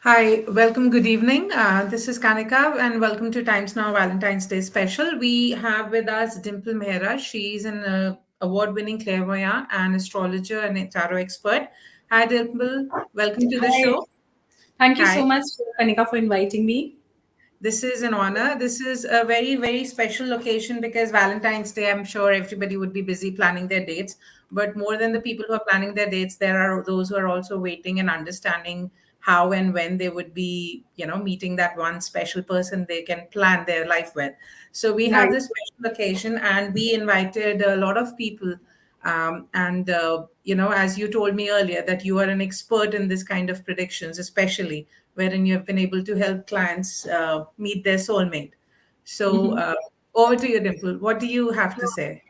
Hi, welcome. Good evening. This is Kanika, and welcome to Times Now Valentine's Day Special. We have with us Dimple Mehra. She's an award-winning clairvoyant and astrologer and a tarot expert. Hi, Dimple. Welcome to the Hi. show. Thank you so Hi. much, Kanika, for inviting me. This is an honor. This is a very, very special occasion because Valentine's Day, I'm sure everybody would be busy planning their dates. But more than the people who are planning their dates, there are those who are also waiting and understanding how and when they would be, meeting that one special person they can plan their life with. So we have Right. this special occasion and we invited a lot of people. As you told me earlier, that you are an expert in this kind of predictions, especially wherein you have been able to help clients meet their soulmate. So, Mhm. over to you, Dimple. What do you have to say?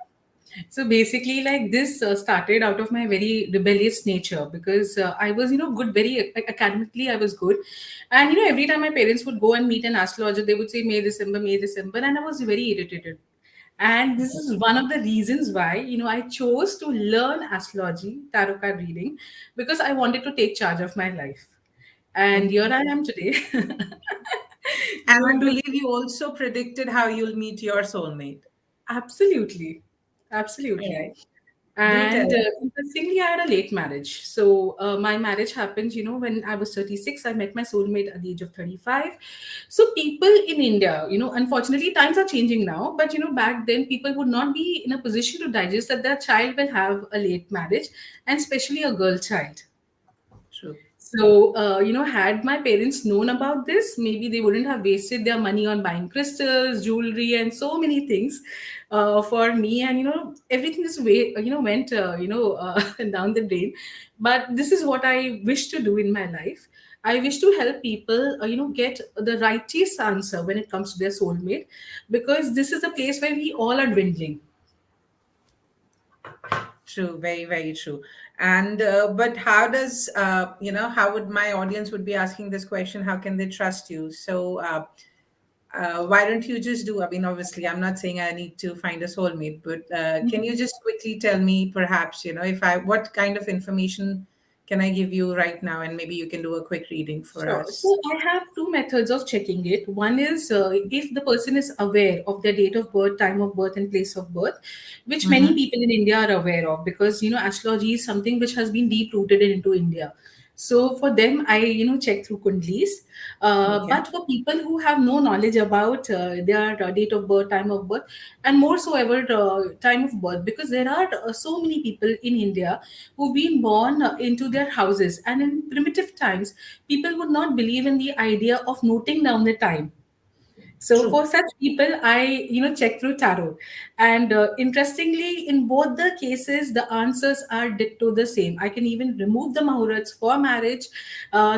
So basically, like this started out of my very rebellious nature because I was, good, very academically, I was good. And, every time my parents would go and meet an astrologer, they would say May, December. And I was very irritated. And this is one of the reasons why, I chose to learn astrology, tarot card reading, because I wanted to take charge of my life. And here Okay. I am today. And I to believe you also predicted how you'll meet your soulmate. Absolutely. All Absolutely. right. Do And tell. interestingly, I had a late marriage. So my marriage happened, when I was 36. I met my soulmate at the age of 35. So people in India, unfortunately, times are changing now. But, back then, people would not be in a position to digest that their child will have a late marriage, and especially a girl child. True. So, had my parents known about this, maybe they wouldn't have wasted their money on buying crystals, jewelry, and so many things for me. And everything just went down the drain. But this is what I wish to do in my life. I wish to help people, get the righteous answer when it comes to their soulmate, because this is a place where we all are dwindling. True. Very, very true. And but how does how would my audience would be asking this question? How can they trust you? So why don't you just do? I mean, obviously, I'm not saying I need to find a soulmate, but can you just quickly tell me, perhaps, if I, what kind of information can I give you right now, and maybe you can do a quick reading for Sure. us? So I have two methods of checking it. One is if the person is aware of their date of birth, time of birth, and place of birth, which many Mm-hmm. people in India are aware of, because astrology is something which has been deep rooted into India. So for them, I check through kundlis. Okay. But for people who have no knowledge about their date of birth, time of birth, and more so ever time of birth, because there are so many people in India who've been born into their houses, and in primitive times people would not believe in the idea of noting down the time. So True. for such people, I check through tarot, and interestingly, in both the cases, the answers are ditto the same. I can even remove the muhurats for marriage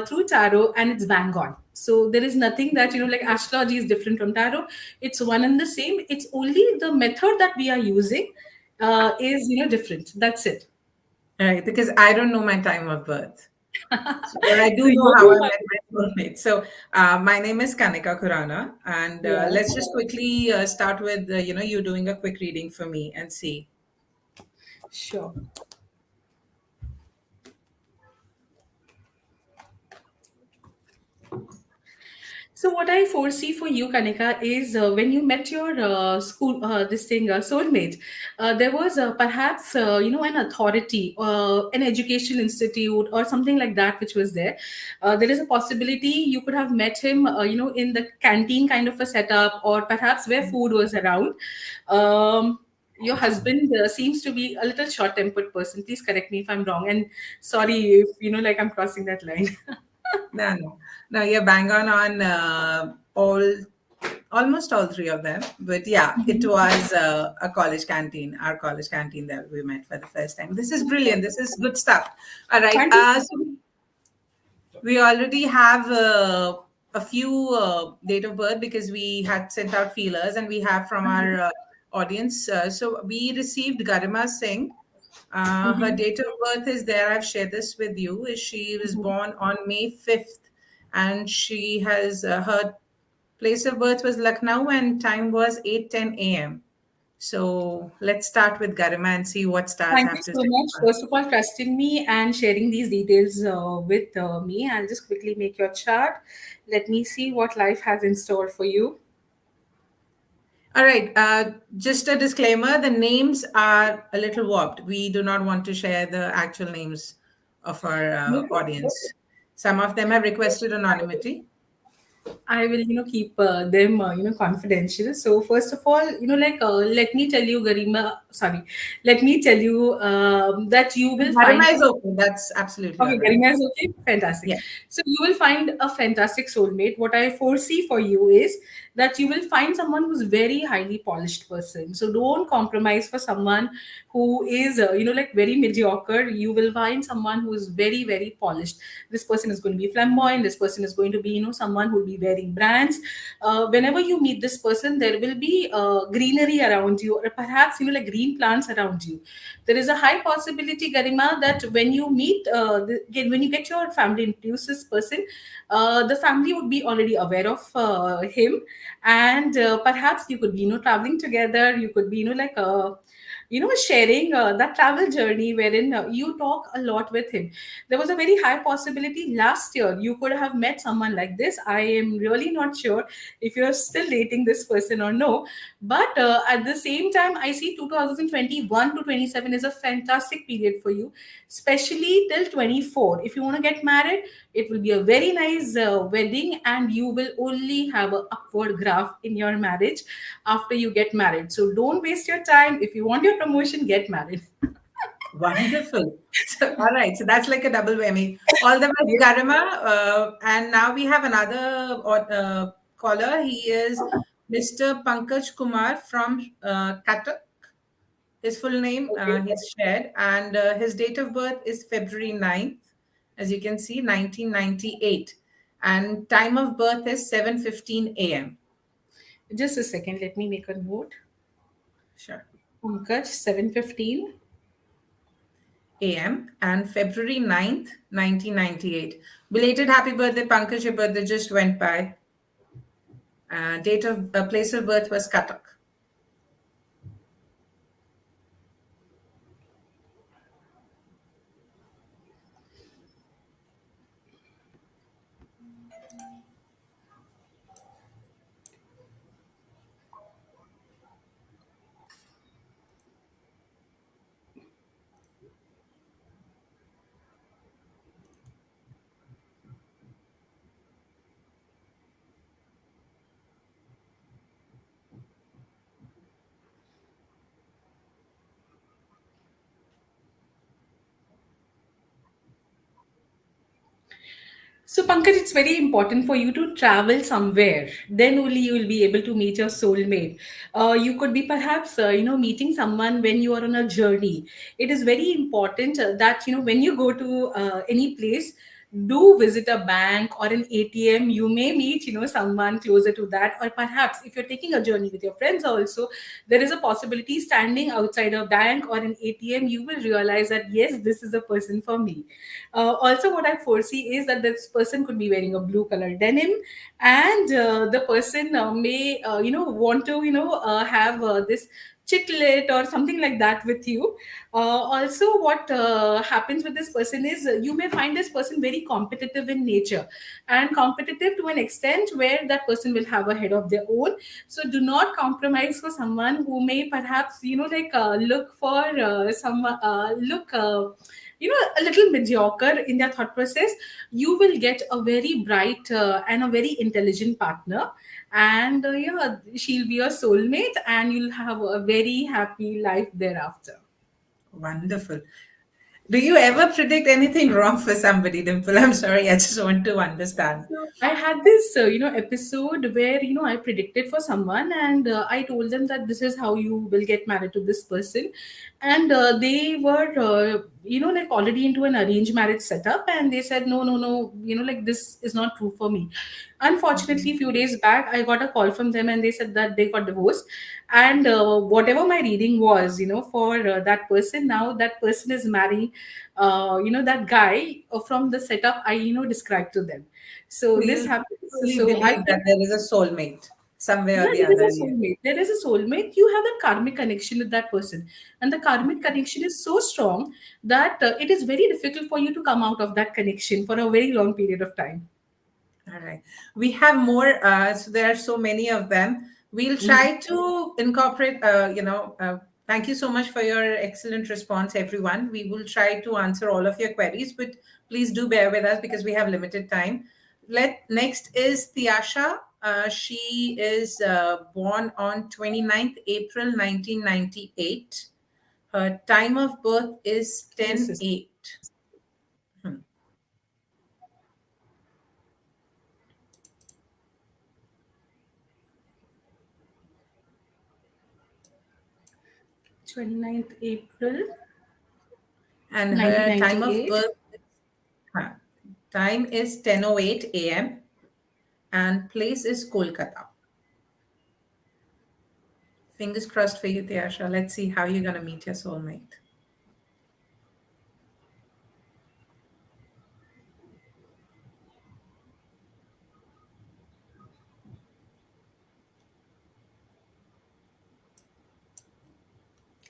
through tarot, and it's bang on. So there is nothing that like astrology is different from tarot. It's one and the same. It's only the method that we are using is different. That's it. Right, because I don't know my time of birth. So, but I do So know you how I have met my soulmate. So, my name is Kanika Kurana, and yeah. let's just quickly start with you doing a quick reading for me and see. Sure. So what I foresee for you, Kanika, is when you met your soulmate, there was perhaps an authority, an education institute, or something like that, which was there. There is a possibility you could have met him, in the canteen kind of a setup, or perhaps where food was around. Your husband seems to be a little short-tempered person. Please correct me if I'm wrong, and sorry if like I'm crossing that line. No, no, no. You're bang on almost all three of them. But yeah, it was a college canteen, our college canteen that we met for the first time. This is brilliant. This is good stuff. All right. Thank you. So we already have a few date of birth because we had sent out feelers, and we have from our audience. So we received Garima Singh. Her Mhm. date of birth is there. I've shared this with you. She was born on May 5th, and she has her place of birth was Lucknow, and time was 8:10 a.m. So let's start with Garima and see what stars Thank you have to so say much, for first us. of all, trusting me and sharing these details with me. I'll just quickly make your chart. Let me see what life has in store for you. All right. Just a disclaimer: the names are a little warped. We do not want to share the actual names of our No, audience. Some of them have requested anonymity. I will, keep them, confidential. So first of all, let me tell you, Garima. Sorry, let me tell you that you will find. Garima is okay. That's absolutely all Okay, right. Garima is okay. Fantastic. Yeah. So you will find a fantastic soulmate. What I foresee for you is that you will find someone who's very highly polished person. So don't compromise for someone who is, very mediocre. You will find someone who is very, very polished. This person is going to be flamboyant. This person is going to be, someone who will be wearing brands. Whenever you meet this person, there will be greenery around you, or perhaps, green plants around you. There is a high possibility, Garima, that when you meet, when you get your family introduced this person, the family would be already aware of him, and perhaps you could be, traveling together. You could be, sharing that travel journey wherein you talk a lot with him. There was a very high possibility last year you could have met someone like this. I am really not sure if you're still dating this person or no, but at the same time, I see 2021 to 27 is a fantastic period for you, especially till 24. If you want to get married, it will be a very nice wedding, and you will only have a upward graph in your marriage after you get married. So don't waste your time. If you want your promotion, get married. Wonderful. So, all right. So that's like a double whammy. All the best, Yeah. Garima. And now we have another caller. He is Mr. Pankaj Kumar from Cuttack. His full name Okay. he's shared, and his date of birth is February 9th, as you can see, 1998. And time of birth is 7:15 a.m. Just a second. Let me make a note. Sure. Pankaj, 7:15. A.m. and February 9th, 1998. Belated happy birthday, Pankaj. Your birthday just went by. Date of place of birth was Cuttack. So, Pankaj, it's very important for you to travel somewhere. Then only you will be able to meet your soulmate. You could be perhaps, meeting someone when you are on a journey. It is very important that, when you go to any place, do visit a bank or an ATM. You may meet, someone closer to that. Or perhaps if you're taking a journey with your friends also, there is a possibility standing outside a bank or an ATM, you will realize that, yes, this is the person for me. Also, what I foresee is that this person could be wearing a blue color denim, and the person may, want to, have this chiclet or something like that with you. Also, what happens with this person is you may find this person very competitive in nature, and competitive to an extent where that person will have a head of their own. So do not compromise for someone who may perhaps, look for some look a little mediocre in their thought process. You will get a very bright and a very intelligent partner, and yeah, she'll be your soulmate, and you'll have a very happy life thereafter. Wonderful. Do you ever predict anything wrong for somebody, Dimple? I'm sorry. I just want to understand. So I had this, episode where, I predicted for someone, and I told them that this is how you will get married to this person. And they were, already into an arranged marriage setup, and they said, no, no, no, this is not true for me. Unfortunately, a few days back, I got a call from them, and they said that they got divorced. And whatever my reading was, for that person, now that person is marrying, that guy from the setup I, described to them. So So this you happens. truly So I believe that there is a soulmate. some way or Yeah, the there is other. a Yeah. soulmate. There is a soulmate. You have that karmic connection with that person. And the karmic connection is so strong that it is very difficult for you to come out of that connection for a very long period of time. All right. We have more. So there are so many of them. We'll Mhm. try to incorporate, thank you so much for your excellent response, everyone. We will try to answer all of your queries, but please do bear with us because we have limited time. Next is the Asha. She is born on 29th April 1998. Her time of birth is This ten is eight. Hmm. 29th April And her time of 1998. birth, huh, time is 10:08 a.m. and place is Kolkata. Fingers crossed for you, Tyasha. Let's see how you're going to meet your soulmate.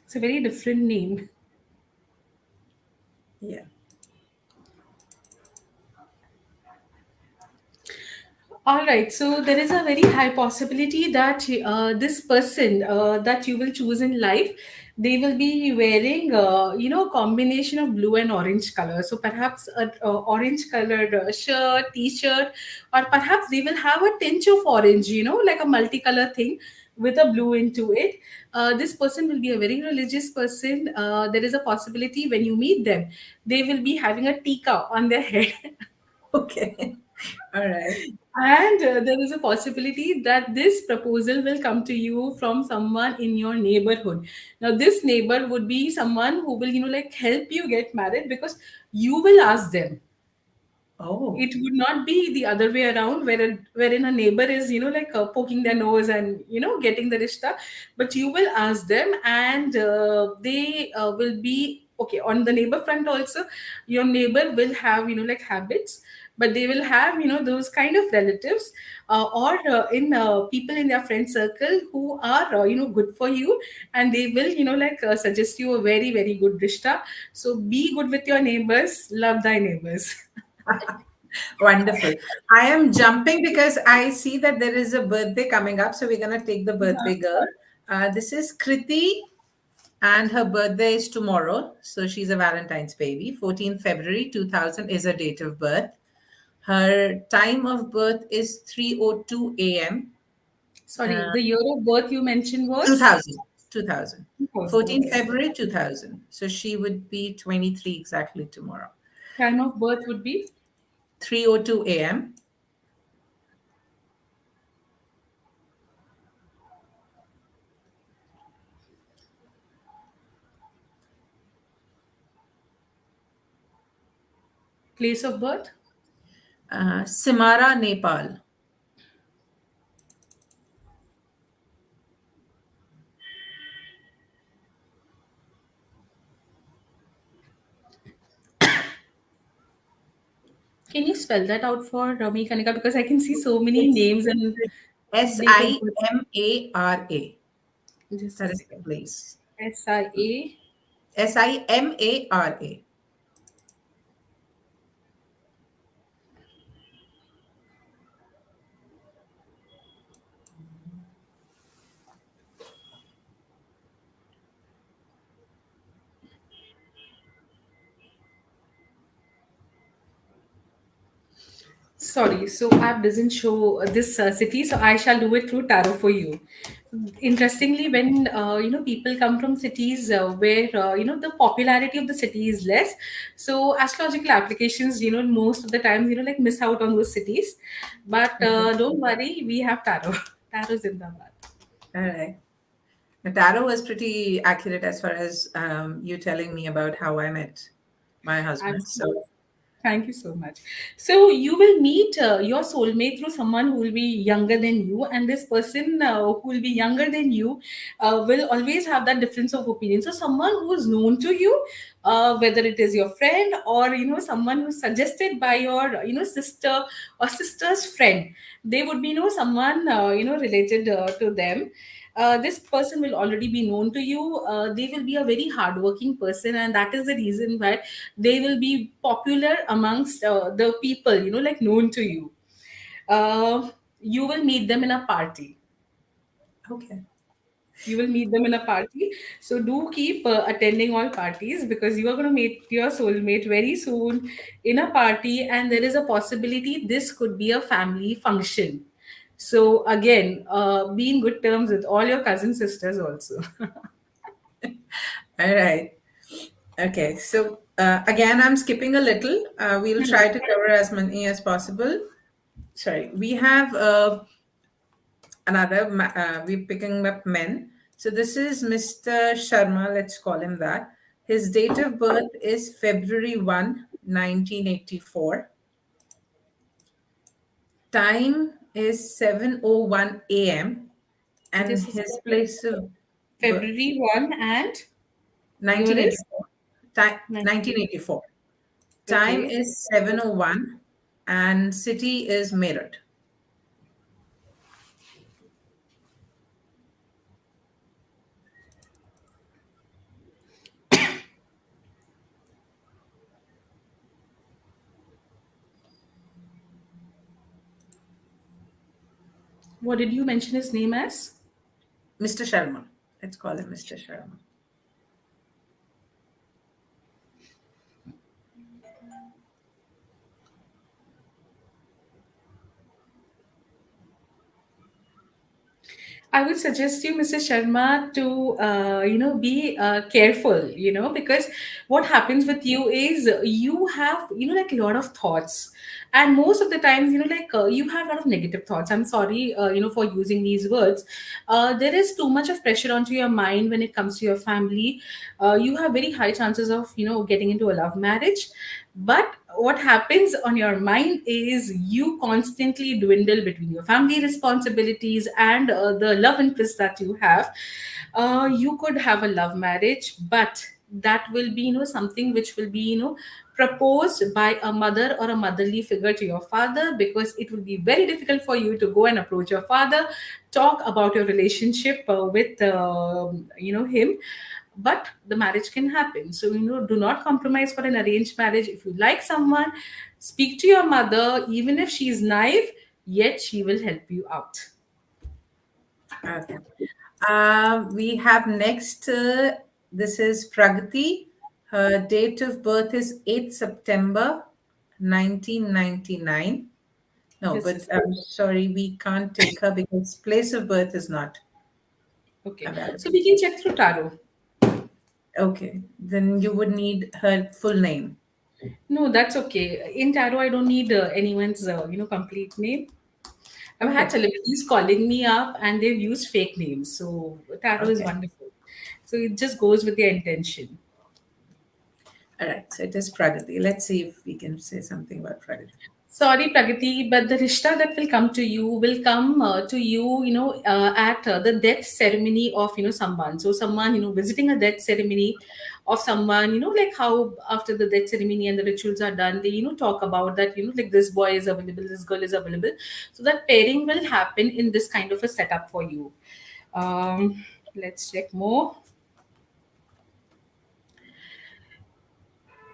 It's a very different name. Yeah. All right, so there is a very high possibility that this person that you will choose in life, they will be wearing, a combination of blue and orange color. So perhaps a orange colored shirt, t-shirt, or perhaps they will have a tinge of orange, like a multicolor thing with a blue into it. This person will be a very religious person. There is a possibility when you meet them, they will be having a tika on their head. Okay. All right. And there is a possibility that this proposal will come to you from someone in your neighborhood. Now, this neighbor would be someone who will, like help you get married because you will ask them. Oh, It would not be the other way around, wherein a neighbor is, like poking their nose and getting the rishta, but you will ask them, and they will be okay on the neighbor front also. Your neighbor will have like habits, but they will have those kind of relatives or in people in their friend circle who are good for you, and they will suggest you a very very good rishta. So be good with your neighbors, love thy neighbors. wonderful. I am jumping because I see that there is a birthday coming up. So we're going to take the birthday girl. This is Kriti, and her birthday is tomorrow. So she's a Valentine's baby. 14th February 2000 is her date of birth. Her time of birth is 3:02 a.m. Sorry, the year of birth you mentioned was 2000, 2000. 2000. 14 Okay. February 2000. So she would be 23 exactly tomorrow. Time of birth would be 3:02 a.m. place of birth. Simara, Nepal. Can you spell that out for me, Kanika? Because I can see so many It's names and S date of I birth. M A R A. Just a That is the second. place. SIA. Simara. Sorry, so app doesn't show this city, so I shall do it through tarot for you. Interestingly, when people come from cities where the popularity of the city is less, so astrological applications most of the times like miss out on those cities. But don't worry, we have tarot. Tarot Zindabad. All right. The tarot was pretty accurate as far as you telling me about how I met my husband. So, Absolutely. Thank you so much. So you will meet your soulmate through someone who will be younger than you, and this person who will be younger than you will always have that difference of opinion. So someone who is known to you, whether it is your friend or someone who's suggested by your sister or sister's friend. They would be someone related to them. This person will already be known to you. They will be a very hardworking person, and that is the reason why they will be popular amongst the people, like known to you. You will meet them in a party. Okay. You will meet them in a party. So do keep attending all parties, because you are going to meet your soulmate very soon in a party, and there is a possibility this could be a family function. So again, be in good terms with all your cousin sisters also. All right. Okay. So again, I'm skipping a little. We'll try to cover as many as possible. Sorry. We have we're picking up men. So this is Mr. Sharma, let's call him that. His date of birth is February 1, 1984. Time is 7:01 a.m. and Just a his second. place of birth, February 1, and year is 1984. Time 19. 1984. Time Okay. is 7:01 and city is Meerut. What did you mention his name as? Mr. Sharma. Let's call him Mr. Sharma. I would suggest you, Mr. Sharma, to be careful, because what happens with you is you have like a lot of thoughts, and most of the times you have a lot of negative thoughts. I'm sorry, for using these words. There is too much of pressure onto your mind when it comes to your family. You have very high chances of getting into a love marriage, but what happens on your mind is you constantly dwindle between your family responsibilities and the love interest that you have. You could have a love marriage, but that will be something which will be proposed by a mother or a motherly figure to your father, because it will be very difficult for you to go and approach your father, talk about your relationship with him. But the marriage can happen. So do not compromise for an arranged marriage. If you like someone, speak to your mother. Even if she is naive, yet she will help you out. Okay. We have next, this is Pragati. Her date of birth is 8th September 1999. No, Just a but second. I'm sorry, we can't take her because place of birth is not Okay, so available. we can check through tarot. Okay, then you would need her full name. No, that's okay. In tarot, I don't need anyone's complete name. I've had Okay, celebrities calling me up and they've used fake names. So tarot is okay. wonderful. So it just goes with their intention. All right, so it is Pragati. Let's see if we can say something about Pragati. Sorry, Pragati, but the rishta that will come to you, at the death ceremony of, someone. So someone, visiting a death ceremony of someone, like how after the death ceremony and the rituals are done, they, talk about that, like this boy is available, this girl is available. So that pairing will happen in this kind of a setup for you. Let's check more.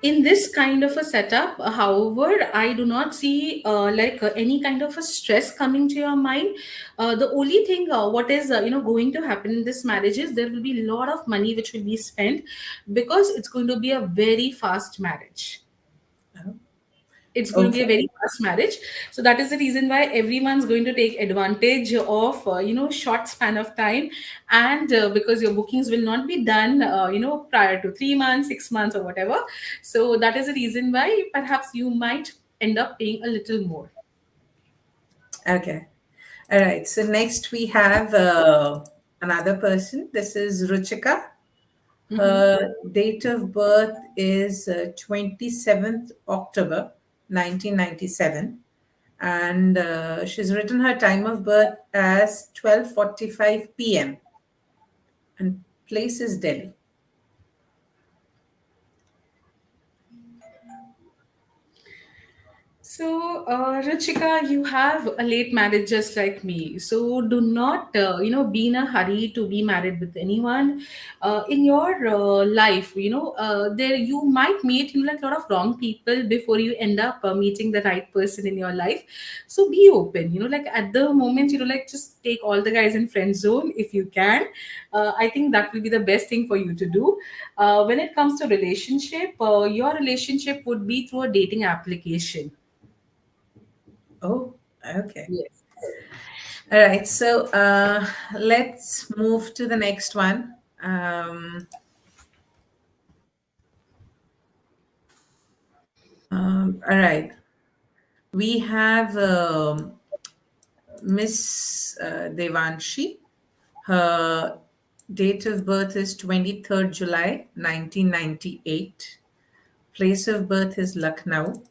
In this kind of a setup, however, I do not see any kind of a stress coming to your mind. The only thing what is going to happen in this marriage is there will be a lot of money which will be spent, because it's going to be a very fast marriage. Oh, It's going to be a okay, very fast marriage. So that is the reason why everyone's going to take advantage of short span of time. And because your bookings will not be done prior to 3 months, 6 months, or whatever. So that is the reason why perhaps you might end up paying a little more. okay. All right, so next we have another person. This is Ruchika. Mhm. Her date of birth is 27th October 1997, and she's written her time of birth as 12:45 p.m. and place is Delhi. Ruchika, you have a late marriage just like me. So, do not, be in a hurry to be married with anyone. In your life, there you might meet, like a lot of wrong people before you end up meeting the right person in your life. So, be open. Like at the moment, like just take all the guys in friend zone if you can. I think that will be the best thing for you to do. When it comes to relationship, your relationship would be through a dating application. Oh, okay. Yes. All right. So let's move to the next one. All right. We have Miss Devanshi. Her date of birth is 23rd July 1998. Place of birth is Lucknow,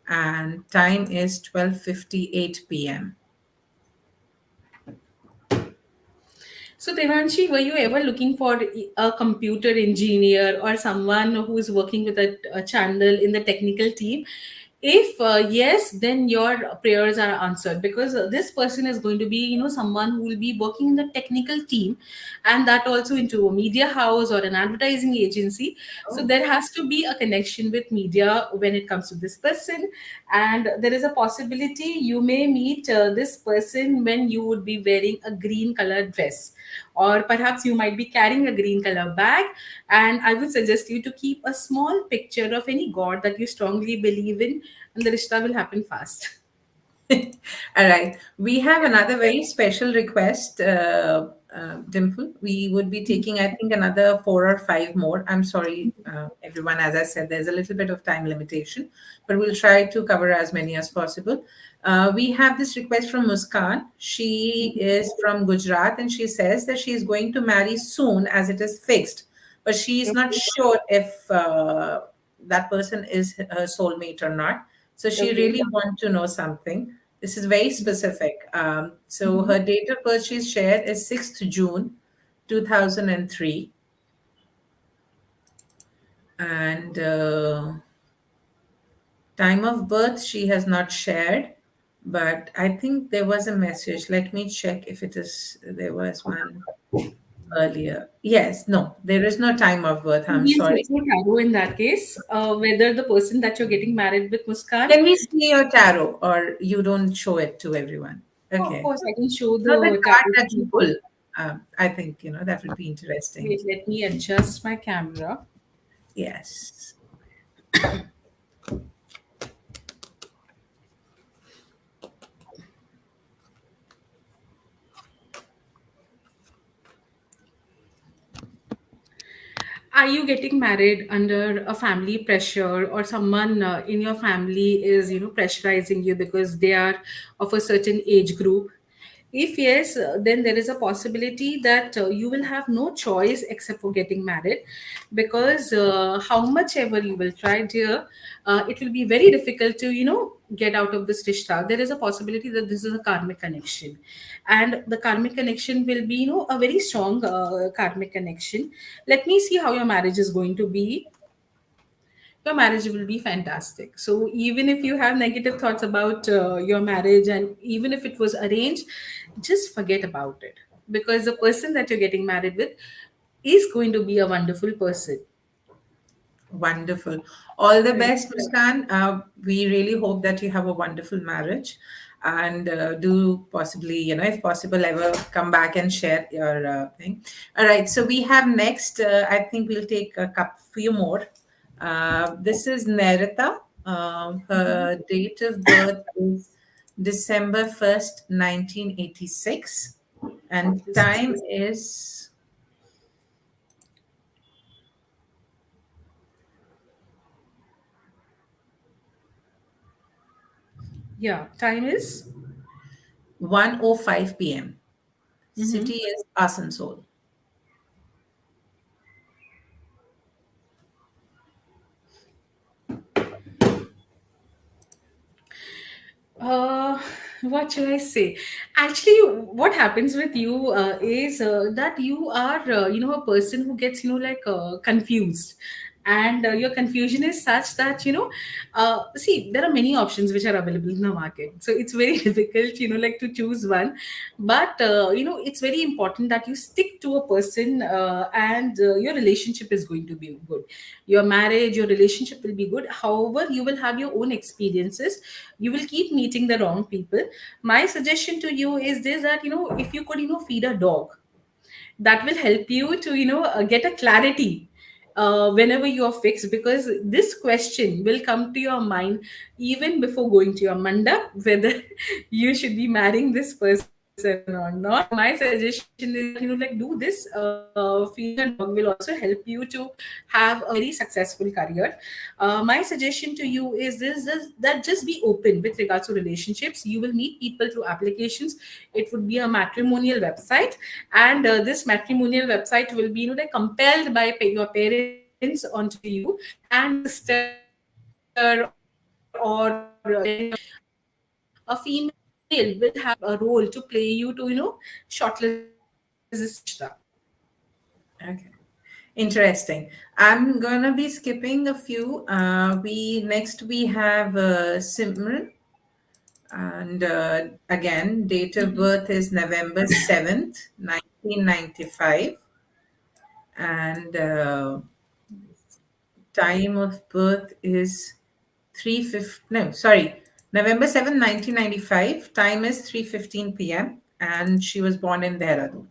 and time is 12:58 p.m. So, Devanshi, were you ever looking for a computer engineer or someone who is working with a channel in the technical team? If yes, then your prayers are answered, because this person is going to be, someone who will be working in the technical team, and that also into a media house or an advertising agency. So Oh. there has to be a connection with media when it comes to this person, and there is a possibility you may meet this person when you would be wearing a green colored dress, or perhaps you might be carrying a green color bag. And I would suggest you to keep a small picture of any god that you strongly believe in, and the rishta will happen fast. All right. We have another very special request, Dimple. We would be taking, I think, another four or five more. I'm sorry, everyone. As I said, there's a little bit of time limitation, but we'll try to cover as many as possible. We have this request from Muskan. She is from Gujarat, and she says that she is going to marry soon as it is fixed, but she is not Okay. sure if that person is her soulmate or not. So she Okay. really wants to know something. This is very specific. So Mhm. her date of birth she's shared is 6th June 2003. And time of birth she has not shared, but I think there was a message. Let me check if it is, there was one earlier. Yes, no, there is no time of birth. I'm We'll sorry. check your tarot in that case, whether the person that you're getting married with, Muskan. Can we see your tarot or you don't show it to everyone? Oh, of Okay. course, I can show No, the the card tarot that to you you. pull. I think, that would be interesting. Wait, let me adjust my camera. Yes. Are you getting married under a family pressure, or someone in your family is, pressurizing you because they are of a certain age group? If yes, then there is a possibility that you will have no choice except for getting married, because how much ever you will try, dear, it will be very difficult to, get out of this rishta. There is a possibility that this is a karmic connection, and the karmic connection will be, a very strong karmic connection. Let me see how your marriage is going to be. Your marriage will be fantastic. So even if you have negative thoughts about your marriage, and even if it was arranged, just forget about it, because the person that you're getting married with is going to be a wonderful person. Wonderful. All the Right. best, Muskan. We really hope that you have a wonderful marriage and do possibly, if possible, ever come back and share your thing. All right. So we have next, I think we'll take a few more. This is Narita. Her date of birth is December 1st, 1986. And time is Yeah, time is. 1:05 p.m. City Mhm. is Asansol. Uh, what should I say? Actually, what happens with you is that you are, a person who gets, confused. and your confusion is such that see, there are many options which are available in the market, so it's very difficult, like to choose one. But it's very important that you stick to a person, and your relationship is going to be good. Your marriage, your relationship will be good. However, you will have your own experiences. You will keep meeting the wrong people. My suggestion to you is this, that if you could feed a dog, that will help you to get a clarity whenever you are fixed, because this question will come to your mind even before going to your mandap, whether you should be marrying this person or not. So my suggestion is that do this, feeding a dog will also help you to have a very successful career. My suggestion to you is that just be open with regards to relationships. You will meet people through applications. It would be a matrimonial website, and this matrimonial website will be compelled by your parents onto you, and your sister or any of your a female will have a role to play you to shortlist this rishta. Okay. Interesting. I'm gonna be skipping a few. We have Simran, and again, date of birth is November 7th, 1995, and time of birth is 3:50. No, sorry, November 7th, 1995. Time is 3:15 p.m. and she was born in Dehradun.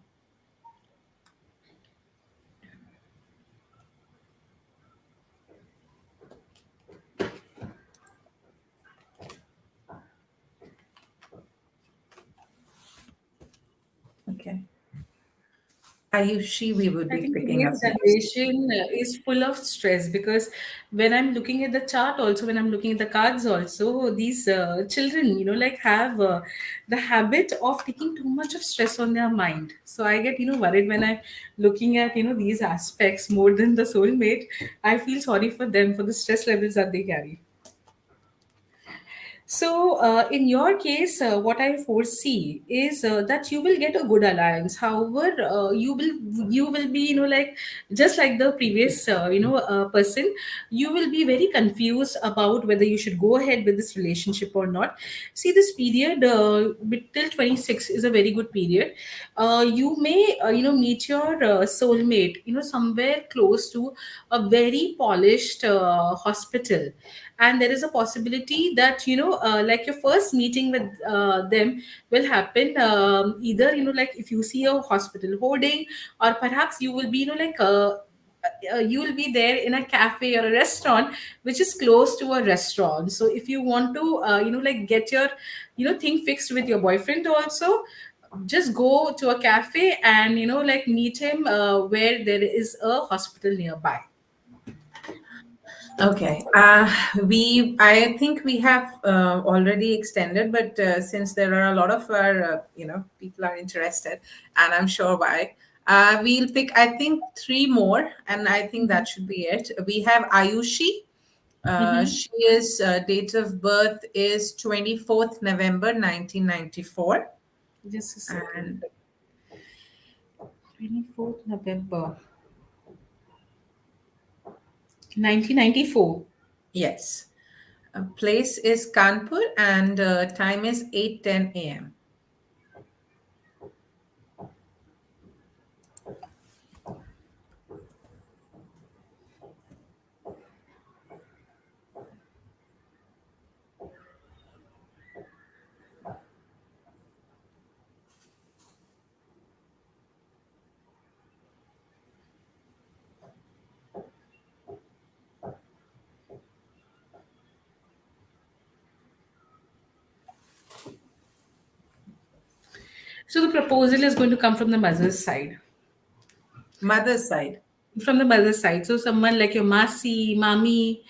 Okay. Ayushi, we would I be think picking today's up next. generation is full of stress, because when I'm looking at the chart, also when I'm looking at the cards, also these children, have the habit of taking too much of stress on their mind. So I get worried when I'm looking at these aspects more than the soulmate. I feel sorry for them for the stress levels that they carry. So, in your case, what I foresee is that you will get a good alliance. However, you will be just like the previous person, you will be very confused about whether you should go ahead with this relationship or not. See, this period till 26 is a very good period. You may meet your soulmate somewhere close to a very polished hospital, and there is a possibility that like your first meeting with them will happen either if you see a hospital hoarding, or perhaps you will be you will be there in a cafe or a restaurant which is close to a restaurant. So if you want to get your thing fixed with your boyfriend also, just go to a cafe and meet him where there is a hospital nearby. Okay. I think we have already extended, but since there are a lot of our, people are interested, and I'm sure why, we'll pick, I think, three more, and I think that should be it. We have Ayushi. Mm-hmm. She is, date of birth is 24th November 1994. Just a second. And 24th November 1994. yes, place is Kanpur, and time is 8:10 a.m. So the proposal is going to come from the mother's side. Mother's side. From the mother's side. So someone like your masi, mami,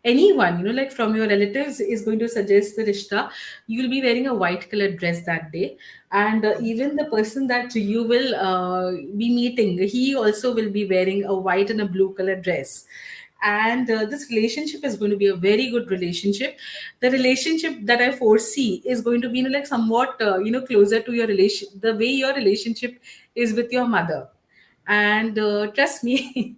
anyone, like from your relatives is going to suggest the rishta. You'll be wearing a white colored dress that day. And even the person that you will be meeting, he also will be wearing a white and a blue colored dress. And this relationship is going to be a very good relationship. The relationship that I foresee is going to be somewhat closer to your relation, the way your relationship is with your mother. And trust me,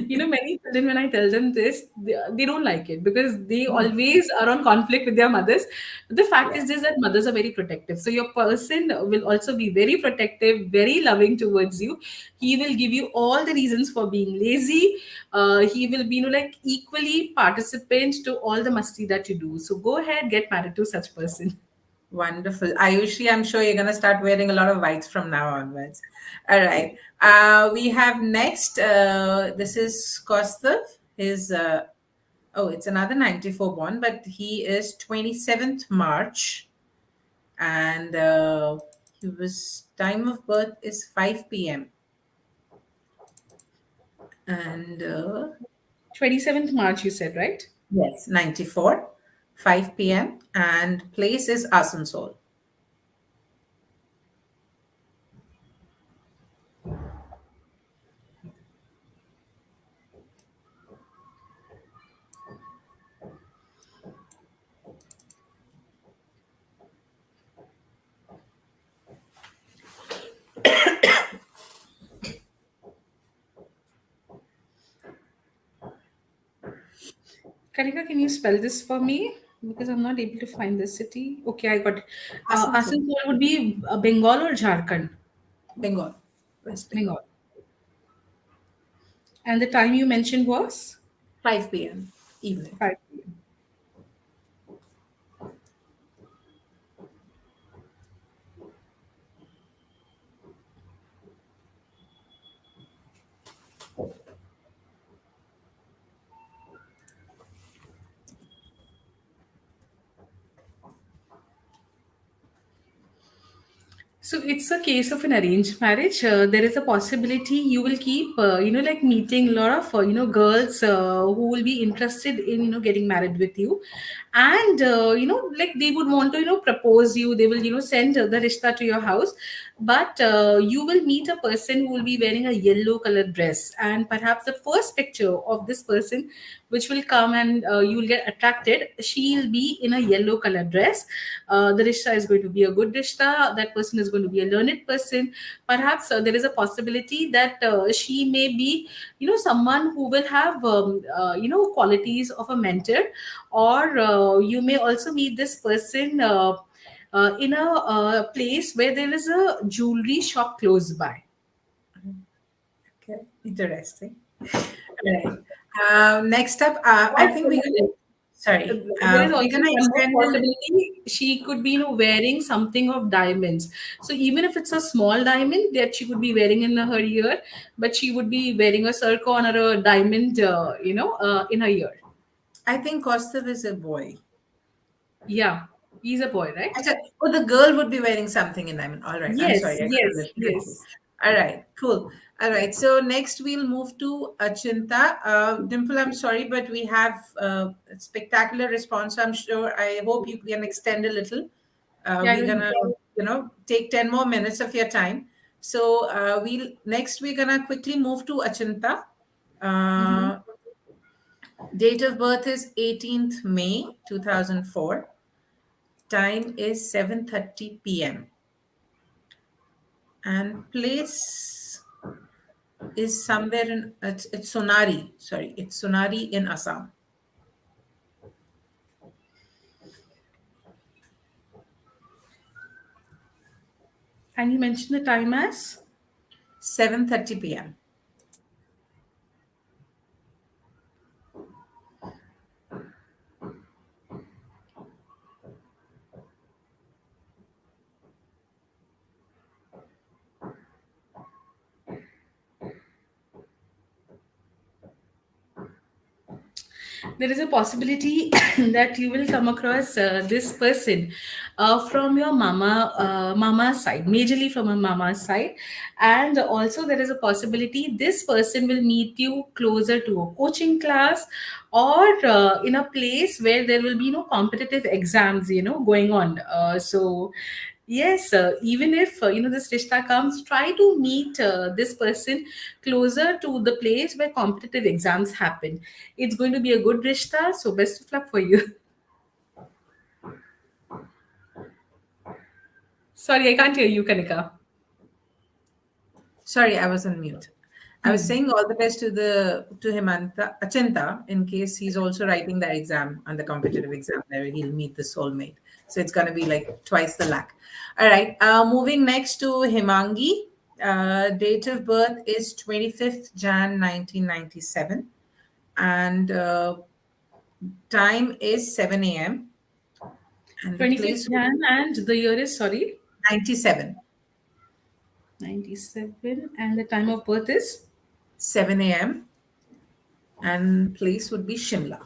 Many children, when I tell them this, they don't like it because they always are on conflict with their mothers. But the fact Yeah. is this, that mothers are very protective. So your person will also be very protective, very loving towards you. He will give you all the reasons for being lazy. He will be, like equally participant to all the musty that you do. So go ahead, get married to such person. Wonderful. Ayushi, I'm sure you're going to start wearing a lot of whites from now onwards. All right. We have next, this is Kostav. His, oh, it's another 94 born, but he is 27th March. And his time of birth is 5 p.m. And 27th March, you said, right? yes, 94, 5 p.m. And place is Asansol. Kanika, can you spell this for me? Because I'm not able to find the city. Okay, I got it. Asansol, Asansol would be Bengal or Jharkhand? Bengal, West Bengal. Bengal. And the time you mentioned was 5 p.m. evening. 5 p.m. So it's a case of an arranged marriage. There is a possibility you will keep, like meeting a lot of, girls who will be interested in, getting married with you, and like they would want to, propose you. They will, send the rishta to your house, but you will meet a person who will be wearing a yellow colored dress, and perhaps the first picture of this person, which will come and you will get attracted. She'll be in a yellow colored dress. The rishta is going to be a good rishta. That person is going to be a learned person. Perhaps there is a possibility that she may be, someone who will have, qualities of a mentor, or you may also meet this person in a place where there is a jewelry shop close by. Okay, interesting. All right. Next up, I Or think we're gonna. Sorry, there is we're also gonna one more extend a little. possibility. She could be, wearing something of diamonds. So even if it's a small diamond that she could be wearing in her ear, but she would be wearing a zircon or a diamond, in her ear. I think Kostav is a boy. Yeah, he's a boy, right? Oh, the girl would be wearing something in diamond. All right. I'm Yes, sorry, I got a yes, little confused. yes. All right, cool. All right. So next we'll move to Achinta. Dimple, I'm sorry, but we have a spectacular response. I'm sure. I hope you can extend a little. Yeah, I We're don't gonna, take 10 more minutes of your time. So we're gonna quickly move to Achinta. know. Uh, Date of birth is 18th May 2004. Time is 7:30 p.m. And place is somewhere in it's Sonari. Sorry, it's Sonari in Assam. And you mentioned the time as? 7:30 p.m. There is a possibility that you will come across this person from your mama side, majorly from a mama side. And also there is a possibility this person will meet you closer to a coaching class, or in a place where there will be no competitive exams, going on. So yes, even if this rishta comes, try to meet this person closer to the place where competitive exams happen. It's going to be a good rishta, so best of luck for you. Sorry, I can't hear you, Kanika. Sorry, I was on mute. I was saying all the best to the to Himanta Achinta in case he's also writing the exam on the competitive exam where he'll meet the soulmate. So it's gonna be like twice the luck. All right. Moving next to Himangi. Date of birth is 25th Jan 1997, and time is 7 a.m. and the 25th place would Jan, and the year is, sorry, 97, 97, and the time of birth is. 7 a.m. and place would be Shimla.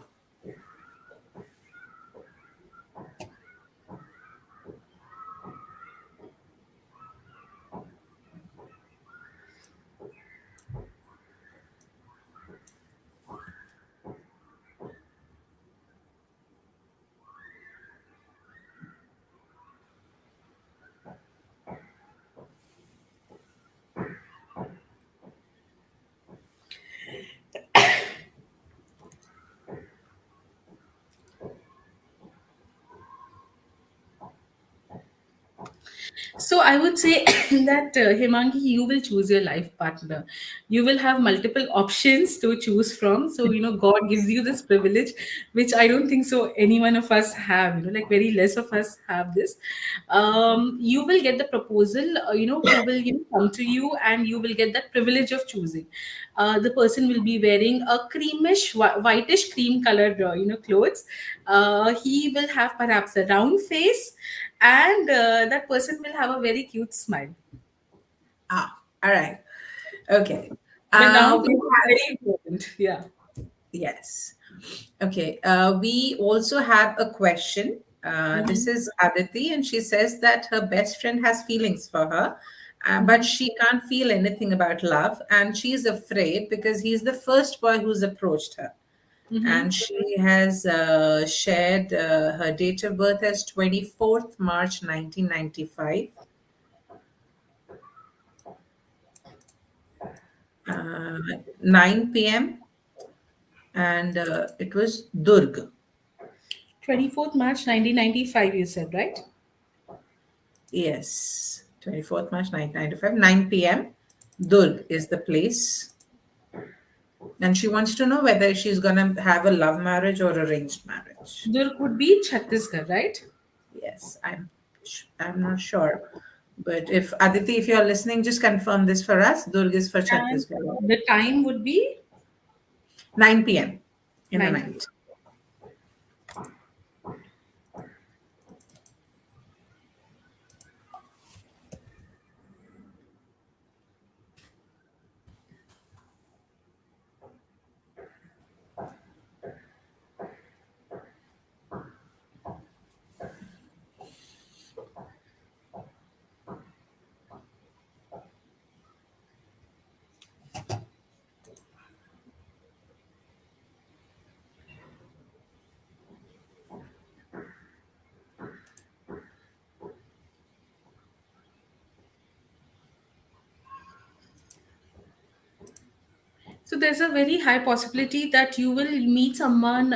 So I would say that Himangi, you will choose your life partner. You will have multiple options to choose from. So God gives you this privilege, which I don't think so any one of us have. Like very less of us have this. You will get the proposal. Who will come to you, and you will get that privilege of choosing. The person will be wearing a creamish, whitish cream colored, clothes. He will have perhaps a round face, and that person will have a very cute smile. Ah, all right. Okay. The round We face is have, very important. Yeah. yes. Okay. We also have a question. This Mm-hmm. is Aditi, and she says that her best friend has feelings for her, but Mm-hmm. she can't feel anything about love, and she's afraid because he's the first boy who's approached her. Mm-hmm. And she has shared her date of birth as 24th March 1995, 9 p.m., and it was Durg. 24th March 1995, you said, right? Yes, 24th March 1995, 9 p.m. Durg is the place. And she wants to know whether she's going to have a love marriage or arranged marriage. Durg would be Chhattisgarh, right? Yes, I'm not sure. But if Aditi, if you're listening, just confirm this for us. Durg is for And Chhattisgarh. the time would be 9 p.m. in the 9 p.m. night. So there's a very high possibility that you will meet someone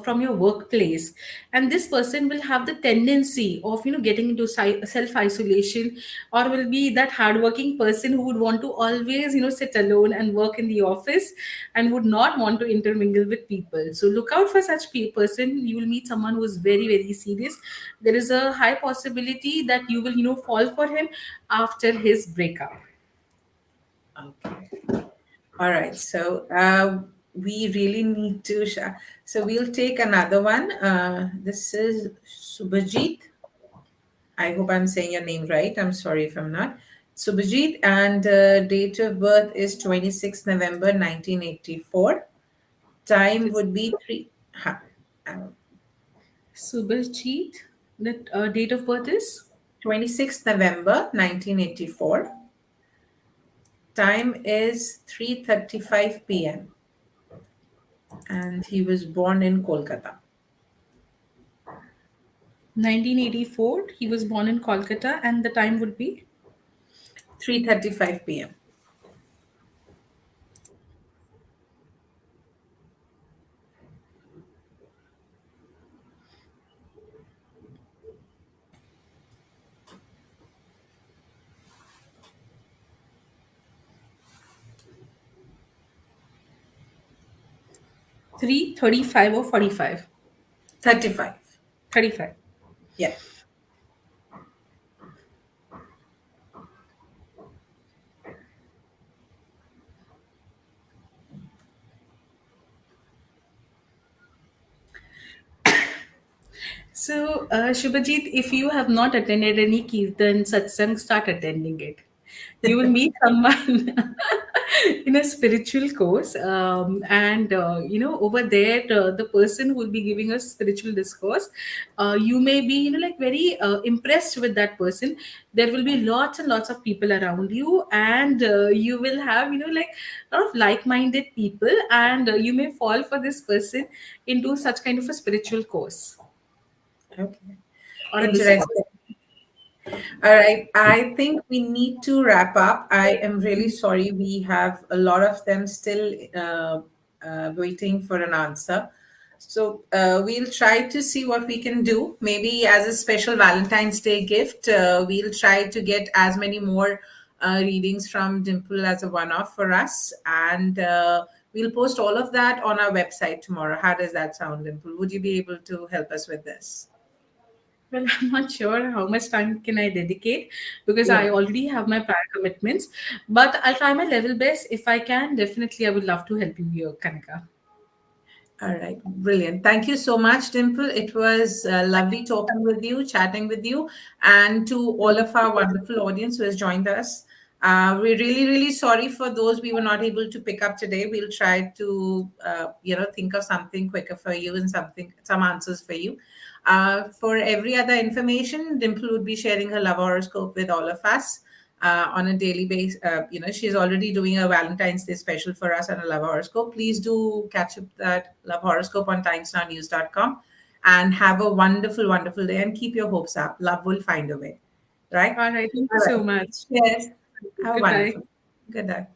from your workplace, and this person will have the tendency of getting into self isolation, or will be that hardworking person who would want to always sit alone and work in the office, and would not want to intermingle with people. So look out for such person. You will meet someone who is very very serious. There is a high possibility that you will fall for him after his breakup. Okay. All right. So we really need to. So we'll take another one. This is Subhajit. I hope I'm saying your name right. I'm sorry if I'm not. Subhajit, and date of birth is 26th November 1984. Time would be 3. Uh, Subhajit, that date of birth is 26th November 1984. Time is 3:35 p.m. and he was born in Kolkata. 1984. He was born in Kolkata, and the time would be. 3:35 p.m. 3, 35, or 45? 35. 35. Yeah. So, Shubhajit, if you have not attended any Kirtan satsang, start attending it. You will meet someone in a spiritual course, and over there, the person who will be giving us spiritual discourse, you may be like very impressed with that person. There will be lots and lots of people around you, and you will have like a lot of like-minded people, and you may fall for this person into such kind of a spiritual course Okay. or in this course. Interesting. All right. I think we need to wrap up. I am really sorry. We have a lot of them still waiting for an answer. So we'll try to see what we can do. Maybe as a special Valentine's Day gift, we'll try to get as many more readings from Dimple as a one off for us. And we'll post all of that on our website tomorrow. How does that sound, Dimple? Would you be able to help us with this? Well, I'm not sure how much time can I dedicate because I Yeah. already have my prior commitments. But I'll try my level best. If I can, definitely I would love to help you here, Kanika. All right, brilliant. Thank you so much, Dimple. It was lovely talking with you, chatting with you, and to all of our wonderful audience who has joined us. We're really, really sorry for those we were not able to pick up today. We'll try to, think of something quicker for you and some answers for you. For every other information, Dimple would be sharing her love horoscope with all of us on a daily basis. She's already doing a Valentine's Day special for us on a love horoscope. Please do catch up that love horoscope on timesnownews.com and have a wonderful, wonderful day and keep your hopes up. Love will find a way. Right? All right. Thank you All so right. much. Yes. Have a Goodbye. wonderful. Good day.